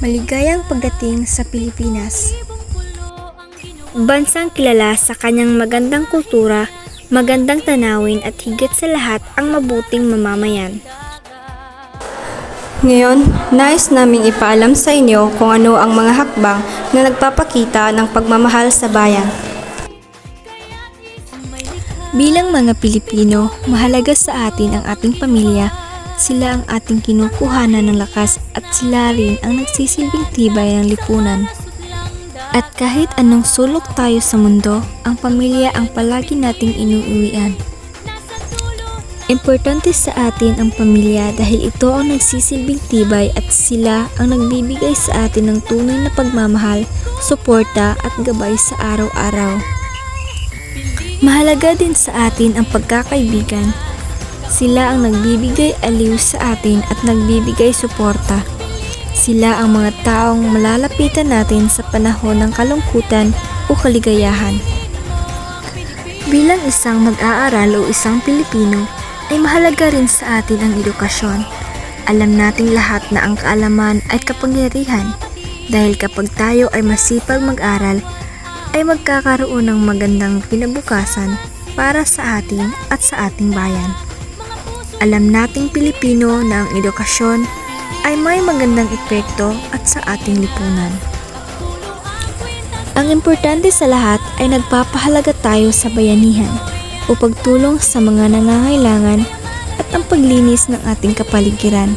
Maligayang pagdating sa Pilipinas. Bansang kilala sa kanyang magandang kultura, magandang tanawin at higit sa lahat ang mabuting mamamayan. Ngayon, nais naming ipaalam sa inyo kung ano ang mga hakbang na nagpapakita ng pagmamahal sa bayan. Bilang mga Pilipino, mahalaga sa atin ang ating pamilya. Sila ang ating kinukuhanan ng lakas at sila rin ang nagsisilbing tibay ng lipunan. At kahit anong sulok tayo sa mundo, ang pamilya ang palagi nating inuuwian. Importante sa atin ang pamilya dahil ito ang nagsisilbing tibay at sila ang nagbibigay sa atin ng tunay na pagmamahal, suporta at gabay sa araw-araw. Mahalaga din sa atin ang pagkakaibigan. Sila ang nagbibigay aliw sa atin at nagbibigay suporta. Sila ang mga taong malalapitan natin sa panahon ng kalungkutan o kaligayahan. Bilang isang mag-aaral o isang Pilipino, ay mahalaga rin sa atin ang edukasyon. Alam nating lahat na ang kaalaman ay kapangyarihan dahil kapag tayo ay masipag mag-aral, ay magkakaroon ng magandang kinabukasan para sa atin at sa ating bayan. Alam nating Pilipino na ang edukasyon ay may magandang epekto at sa ating lipunan. Ang importante sa lahat ay nagpapahalaga tayo sa bayanihan o pagtulong sa mga nangangailangan at ang paglinis ng ating kapaligiran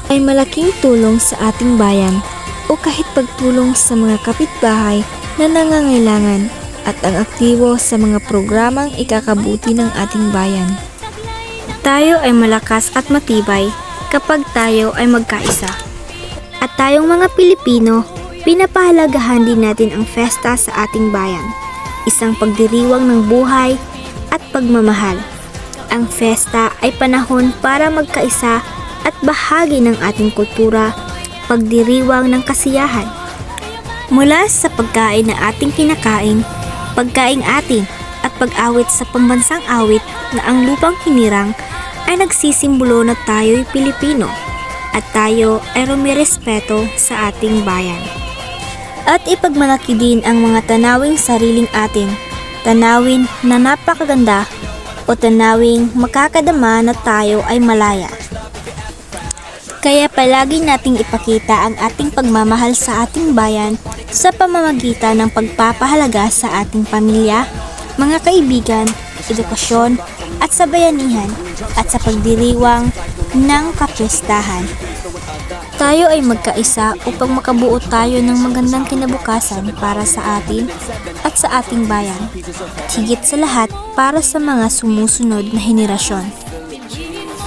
ay malaking tulong sa ating bayan o kahit pagtulong sa mga kapitbahay na nangangailangan at ang aktibo sa mga programang ikakabuti ng ating bayan. Tayo ay malakas at matibay kapag tayo ay magkaisa. At tayong mga Pilipino, pinapahalagahan din natin ang festa sa ating bayan. Isang pagdiriwang ng buhay at pagmamahal. Ang festa ay panahon para magkaisa at bahagi ng ating kultura, pagdiriwang ng kasiyahan. Mula sa pagkain na ating kinakain, pagkaing atin at pag-awit sa pambansang awit na ang lupang hinirang ay nagsisimbolo na tayo'y Pilipino at tayo ay rumirespeto sa ating bayan. At ipagmalaki din ang mga tanawing sariling atin, tanawin na napakaganda o tanawing makakadama na tayo ay malaya. Kaya palagi nating ipakita ang ating pagmamahal sa ating bayan sa pamamagitan ng pagpapahalaga sa ating pamilya, mga kaibigan, edukasyon at sa bayanihan at sa pagdiriwang ng kapistahan. Tayo ay magkaisa upang makabuo tayo ng magandang kinabukasan para sa atin at sa ating bayan. Higit sa lahat para sa mga sumusunod na henerasyon.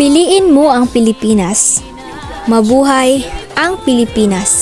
Piliin mo ang Pilipinas. Mabuhay ang Pilipinas!